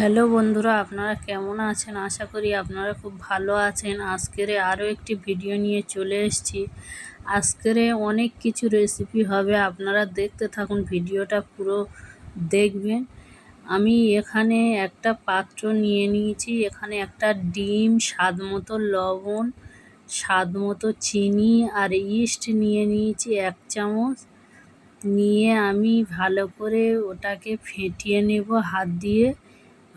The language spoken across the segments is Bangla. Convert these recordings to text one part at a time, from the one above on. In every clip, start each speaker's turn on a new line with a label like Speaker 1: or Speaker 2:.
Speaker 1: হ্যালো বন্ধুরা, আপনারা কেমন আছেন? আশা করি আপনারা খুব ভালো আছেন। আজকের আরও একটি ভিডিও নিয়ে চলে এসেছি। আজকের অনেক কিছু রেসিপি হবে, আপনারা দেখতে থাকুন, ভিডিওটা পুরো দেখবেন। আমি এখানে একটা পাত্র নিয়ে নিয়েছি, এখানে একটা ডিম, স্বাদ মতো লবণ, স্বাদ মতো চিনি আর ইস্ট নিয়ে নিয়েছি 1 চামচ। নিয়ে আমি ভালো করে ওটাকে ফেটিয়ে নেব, হাত দিয়ে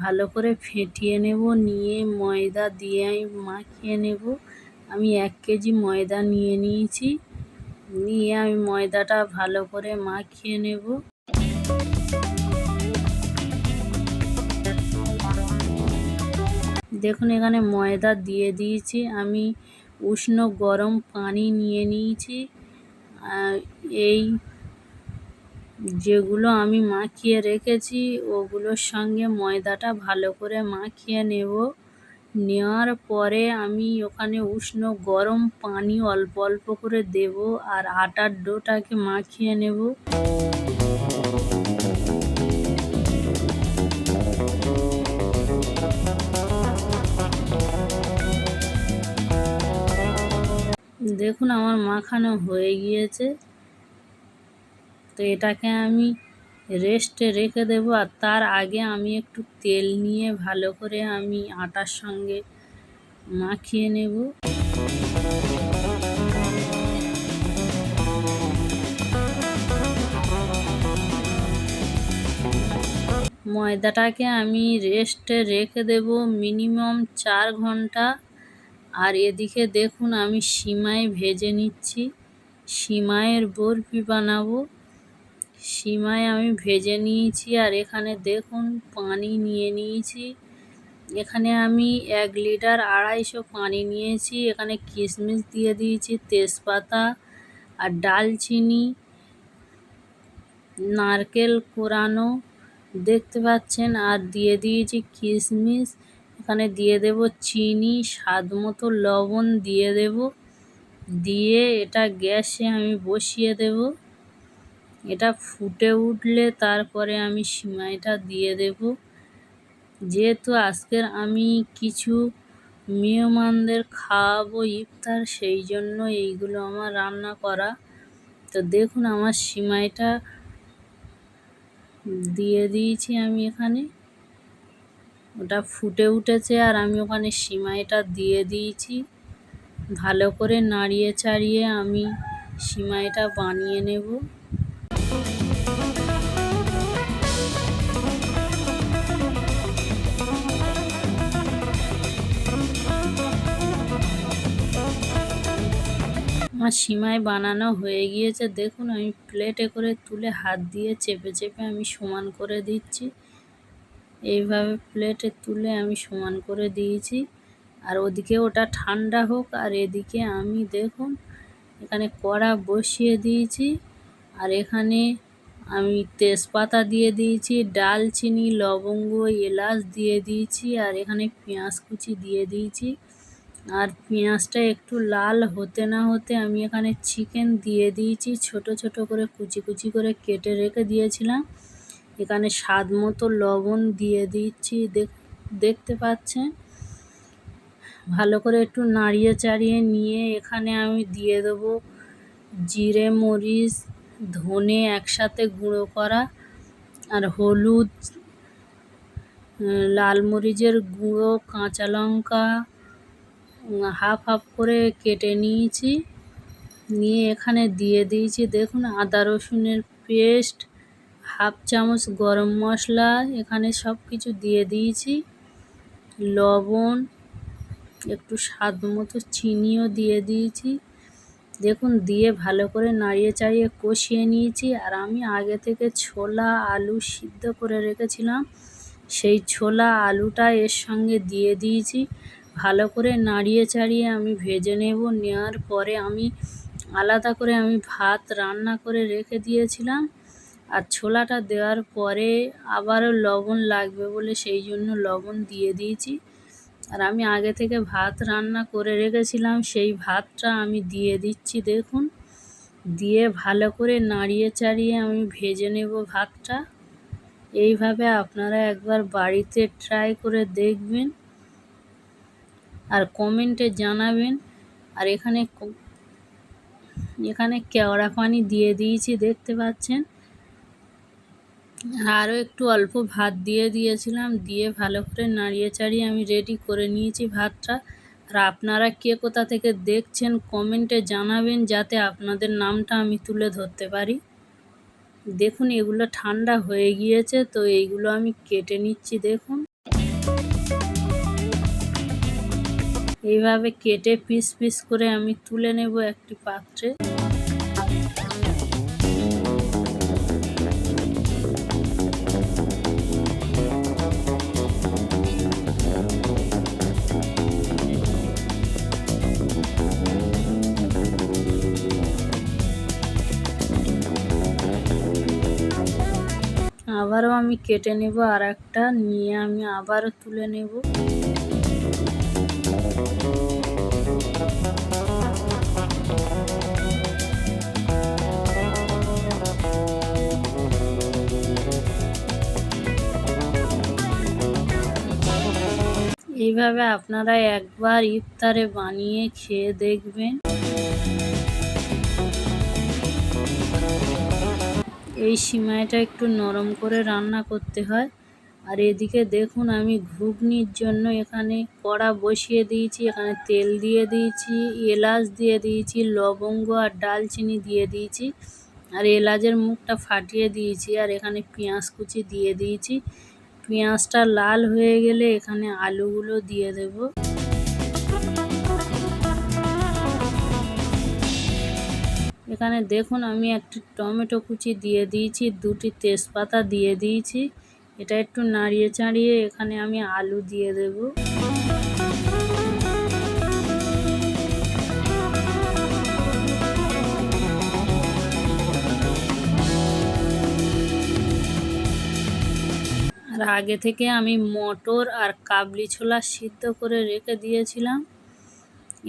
Speaker 1: ভালো করে ফেটিয়ে নেব। নিয়ে ময়দা দিয়ে আমি মাখিয়ে নেব। আমি 1 কেজি ময়দা নিয়ে নিয়েছি। নিয়ে আমি ময়দাটা ভালো করে মাখিয়ে নেব। দেখুন এখানে ময়দা দিয়ে দিয়েছি। আমি উষ্ণ গরম পানি নিয়ে নিয়েছি। এই যেগুলো আমি মাখিয়ে রেখেছি ওগুলোর সঙ্গে ময়দাটা ভালো করে মাখিয়ে নেব। নেওয়ার পরে আমি ওখানে উষ্ণ গরম পানি অল্প অল্প করে দেব আর আটার ডোটাকে মাখিয়ে নেব। দেখুন আমার মাখানো হয়ে গিয়েছে। তো এটাকে আমি রেস্টে রেখে দেবো। আর তার আগে আমি একটু তেল নিয়ে ভালো করে আমি আটার সঙ্গে মাখিয়ে নেব। ময়দাটাকে আমি রেস্টে রেখে দেব মিনিমাম 4 ঘন্টা। আর এদিকে দেখুন আমি সিমাই ভেজে নিচ্ছি। সিমাইয়ের বরফি বানাবো। সিমাই আমি ভেজে নিয়েছি। আর এখানে দেখুন পানি নিয়ে নিয়েছি। এখানে আমি 1 লিটার 250 পানি নিয়েছি। এখানে কিশমিশ দিয়ে দিয়েছি, তেজপাতা আর ডালচিনি, নারকেল কোরানো দেখতে পাচ্ছেন, আর দিয়ে দিয়েছি কিশমিশ। এখানে দিয়ে দেব চিনি, স্বাদ মতো লবণ দিয়ে দেব। দিয়ে এটা গ্যাসে আমি বসিয়ে দেব। এটা ফুটে উঠলে তারপরে আমি সিমাইটা দিয়ে দেব। যেহেতু আজকের আমি কিছু মেহমানদের খাওয়াবো ইফতার, সেই জন্য এইগুলো আমার রান্না করা। তো দেখুন আমার সিমাইটা দিয়ে দিয়েছি আমি এখানে। ওটা ফুটে উঠেছে আর আমি ওখানে সিমাইটা দিয়ে দিয়েছি। ভালো করে নাড়িয়ে চাড়িয়ে আমি সিমাইটা বানিয়ে নেব। আমার সিমাই বানানো হয়ে গিয়েছে। দেখুন আমি প্লেটে করে তুলে হাত দিয়ে চেপে চেপে আমি সমান করে দিচ্ছি। এইভাবে প্লেটে তুলে আমি সমান করে দিয়েছি। আর ওদিকে ওটা ঠান্ডা হোক, আর এদিকে আমি দেখুন এখানে কড়া বসিয়ে দিয়েছি। আর এখানে আমি তেজপাতা দিয়ে দিয়েছি, ডালচিনি, লবঙ্গ, এলাচ দিয়ে দিয়েছি। আর এখানে পেঁয়াজ কুচি দিয়ে দিয়েছি। আর পেঁয়াজটা একটু লাল হতে না হতে আমি এখানে চিকেন দিয়ে দিয়েছি। ছোট ছোট করে কুচি কুচি করে কেটে রেখে দিয়েছিলাম। এখানে স্বাদ মতো লবণ দিয়ে দিচ্ছি, দেখতে পাচ্ছেন। ভালো করে একটু নাড়িয়ে চাড়িয়ে নিয়ে এখানে আমি দিয়ে দেবো জিরে, মরিচ, ধনে একসাথে গুঁড়ো করা, আর হলুদ, লাল মরিচের গুঁড়ো, কাঁচা লঙ্কা হাফ হাফ করে কেটে নিয়েছি। নিয়ে এখানে দিয়ে দিয়েছি দেখুন আদা রসুনের পেস্ট, হাফ চামচ গরম মশলা, এখানে সব কিছু দিয়ে দিয়েছি। লবণ, একটু স্বাদ মতো চিনিও দিয়ে দিয়েছি। দেখুন দিয়ে ভালো করে নাড়িয়ে চাড়িয়ে কষিয়ে নিয়েছি। আর আমি আগে থেকে ছোলা আলু সিদ্ধ করে রেখেছিলাম, সেই ছোলা আলুটা এর সঙ্গে দিয়ে দিয়েছি। ভালো করে নাড়িয়ে চাড়িয়ে আমি ভেজে নেব। নেওয়ার পরে আমি আলাদা করে আমি ভাত রান্না করে রেখে দিয়েছিলাম। আর ছোলাটা দেওয়ার পরে আবারও লবণ লাগবে বলে সেই জন্য লবণ দিয়ে দিয়েছি। আর আমি আগে থেকে ভাত রান্না করে রেখেছিলাম, সেই ভাতটা আমি দিয়ে দিচ্ছি দেখুন। দিয়ে ভালো করে নাড়িয়ে চাড়িয়ে আমি ভেজে নেব ভাতটা। এইভাবে আপনারা একবার বাড়িতে ট্রাই করে দেখবেন আর কমেন্টে জানাবেন। আর এখানে কেওড়া পানি দিয়ে দিয়েছি, দেখতে পাচ্ছেন। আরও একটু অল্প ভাত দিয়ে দিয়েছিলাম, দিয়ে ভালো করে নাড়িয়ে চাড়িয়ে আমি রেডি করে নিয়েছি ভাতটা। আর আপনারা কে কোথা থেকে দেখছেন কমেন্টে জানাবেন, যাতে আপনাদের নামটা আমি তুলে ধরতে পারি। দেখুন এগুলো ঠান্ডা হয়ে গিয়েছে, তো এইগুলো আমি কেটে নিচ্ছি। দেখুন এইভাবে কেটে পিস পিস করে আমি তুলে নেব একটি পাত্রে। আবারও আমি কেটে নেব, আর একটা নিয়ে আমি আবারও তুলে নেব। এইভাবে আপনারা একবার ইফতারে বানিয়ে খেয়ে দেখবেন। এই সিমাইটা একটু নরম করে রান্না করতে হয়। আর এদিকে দেখুন আমি ঘুগনির জন্য এখানে কড়া বসিয়ে দিয়েছি, এখানে তেল দিয়ে দিয়েছি, এলাচ দিয়ে দিয়েছি, লবঙ্গ আর ডালচিনি দিয়ে দিয়েছি, আর এলাচের মুখটা ফাটিয়ে দিয়েছি। আর এখানে পেঁয়াজ কুচি দিয়ে দিয়েছি। পেঁয়াজটা লাল হয়ে গেলে এখানে আলুগুলো দিয়ে দেব। এখানে দেখুন আমি একটি টমেটো কুচি দিয়ে দিয়েছি, দুটি তেজপাতা দিয়ে দিয়েছি। এটা একটু নাড়িয়ে চাড়িয়ে এখানে আমি আলু দিয়ে দেব। আর আগে থেকে আমি মটর আর কাবলি ছোলা সিদ্ধ করে রেখে দিয়েছিলাম।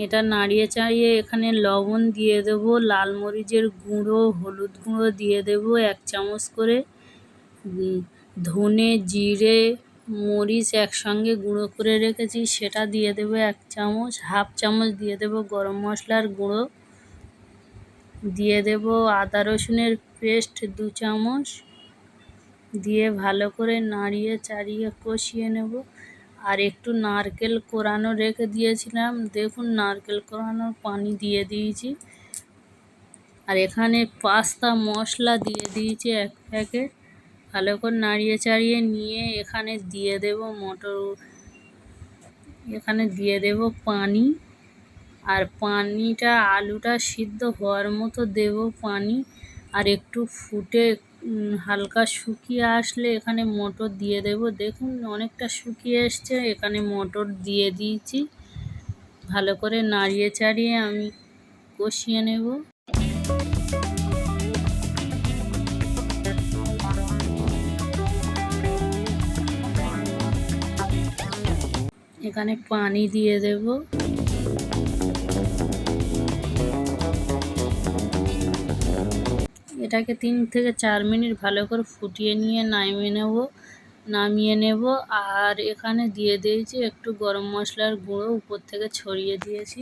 Speaker 1: এটা নাড়িয়ে চাড়িয়ে এখানে লবণ দিয়ে দেব, লাল মরিচের গুঁড়ো, হলুদ গুঁড়ো দিয়ে দেব 1 চামচ করে, ধনে জিরে মরিচ একসঙ্গে গুঁড়ো করে রেখেছি সেটা দিয়ে দেব 1 চামচ, হাফ চামচ দিয়ে দেব গরম মশলার গুঁড়ো, দিয়ে দেব আদা রসুনের পেস্ট 2 চামচ, দিয়ে ভালো করে নাড়িয়ে চাড়িয়ে কষিয়ে নেব। আর একটু নারকেল কোরানো রেখে দিয়েছিলাম, দেখুন নারকেল কোরানোর পানি দিয়ে দিয়েছি। আর এখানে পাস্তা মশলা দিয়ে দিয়েছি 1 প্যাকেট। ভালো করে নাড়িয়ে চাড়িয়ে নিয়ে এখানে দিয়ে দেব এখানে দিয়ে দেব পানি। আর পানিটা আলুটা সিদ্ধ হওয়ার মতো দেব পানি। আর একটু ফুটে হালকা শুকিয়ে আসলে এখানে মটর দিয়ে দেব। দেখুন অনেকটা শুকিয়ে এসছে, এখানে মটর দিয়ে দিয়েছি। ভালো করে নাড়িয়ে চাড়িয়ে আমি কষিয়ে নেব। এখানে পানি দিয়ে দেব। এটাকে 3 থেকে 4 মিনিট ভালো করে ফুটিয়ে নিয়ে নামিয়ে নেব। আর এখানে দিয়ে দিয়েছি একটু গরম মশলার গুঁড়ো, উপর থেকে ছড়িয়ে দিয়েছি।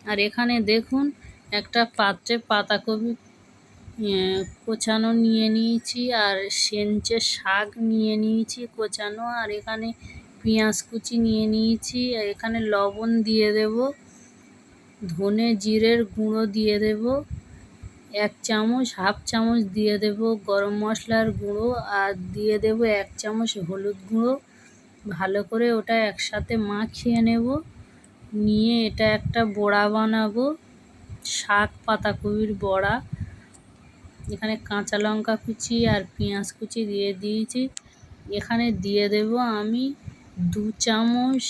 Speaker 1: আর এখানে দেখুন একটা পাত্রে পাতাকপি কোচানো নিয়ে নিয়েছি, আর সেঞ্চে শাক নিয়ে নিয়েছি কোচানো, আর এখানে পেঁয়াজ কুচি নিয়ে নিয়েছি। আর এখানে লবণ দিয়ে দেব, ধনে জিরের গুঁড়ো দিয়ে দেব 1 চামচ, হাফ চামচ দিয়ে দেব গরম মশলার গুঁড়ো, আর দিয়ে দেব 1 চামচ হলুদ গুঁড়ো। ভালো করে ওটা একসাথে মাখিয়ে নেব। নিয়ে এটা একটা বড়া বানাবো, শাক পাতাকপির বড়া। এখানে কাঁচা লঙ্কা কুচি আর পেঁয়াজ কুচি দিয়ে দিয়েছি। এখানে দিয়ে দেব আমি 2 চামচ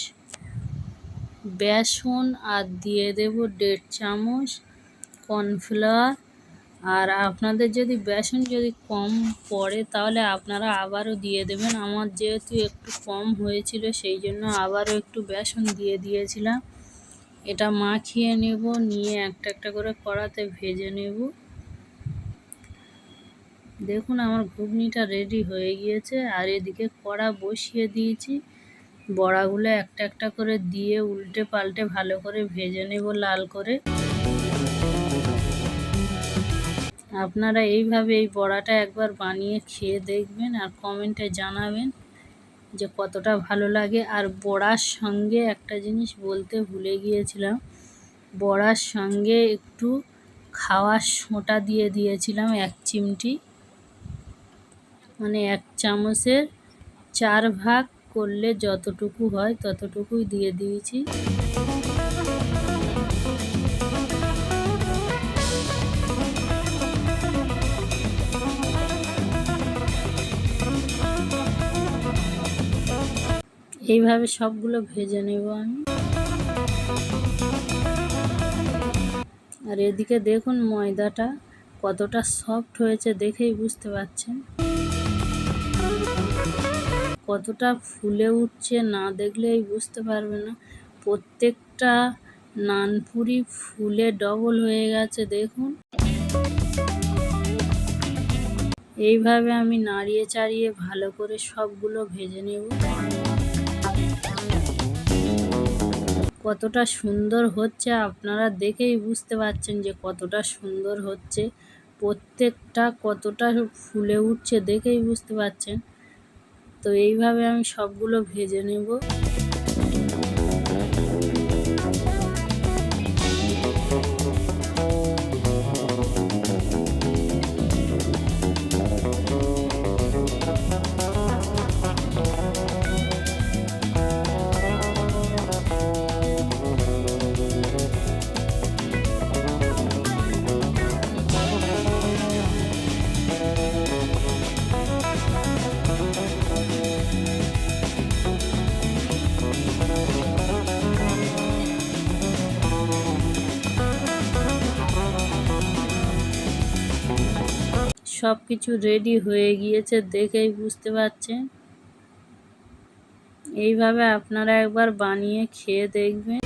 Speaker 1: বেসন, আর দিয়ে দেব 1.5 চামচ কর্নফ্লাওয়ার। আর আপনাদের যদি বেসন যদি কম পড়ে তাহলে আপনারা আবারও দিয়ে দেবেন। আমার যেহেতু একটু কম হয়েছিল সেই জন্য আবারও একটু বেসন দিয়ে দিয়েছিলাম। এটা মাখিয়ে নেব, নিয়ে একটা একটা করে কড়াতে ভেজে নেব। দেখুন আমার ঘুগনিটা রেডি হয়ে গিয়েছে। আর এদিকে কড়া বসিয়ে দিয়েছি। বড়াগুলো একটা একটা করে দিয়ে উল্টে পাল্টে ভালো করে ভেজে নেব লাল করে। আপনারা এইভাবে এই বড়াটা একবার বানিয়ে খেয়ে দেখবেন আর কমেন্টে জানাবেন যে কতটা ভালো লাগে। আর বড়ার সঙ্গে একটা জিনিস বলতে ভুলে গিয়েছিলাম, বড়ার সঙ্গে একটু খাওয়ার সোঁটা দিয়ে দিয়েছিলাম 1 চিমটি, মানে 1 চামচের 4 ভাগ করলে যতটুকু হয় ততটুকুই দিয়ে দিয়েছি। এইভাবে সবগুলো ভেজে নেব আমি। আর এদিকে দেখুন ময়দাটা কতটা সফট হয়েছে, দেখেই বুঝতে পারছেন। কতটা ফুলে উঠছে, না দেখলেই বুঝতে পারবে না। প্রত্যেকটা নানপুরি ফুলে ডবল হয়ে গেছে দেখুন। এইভাবে আমি নাড়িয়ে চাড়িয়ে ভালো করে সবগুলো ভেজে নেব। কতটা সুন্দর হচ্ছে আপনারা দেখেই বুঝতে পারছেন যে কতটা সুন্দর হচ্ছে। প্রত্যেকটা কতটা ফুলে উঠছে দেখেই বুঝতে পারছেন। তো এইভাবে আমি সবগুলো ভেজে নেব। সব কিছু রেডি হয়ে গিয়েছে দেখেই বুঝতে পারছেন। এইভাবে আপনারা একবার বানিয়ে খেয়ে দেখবেন।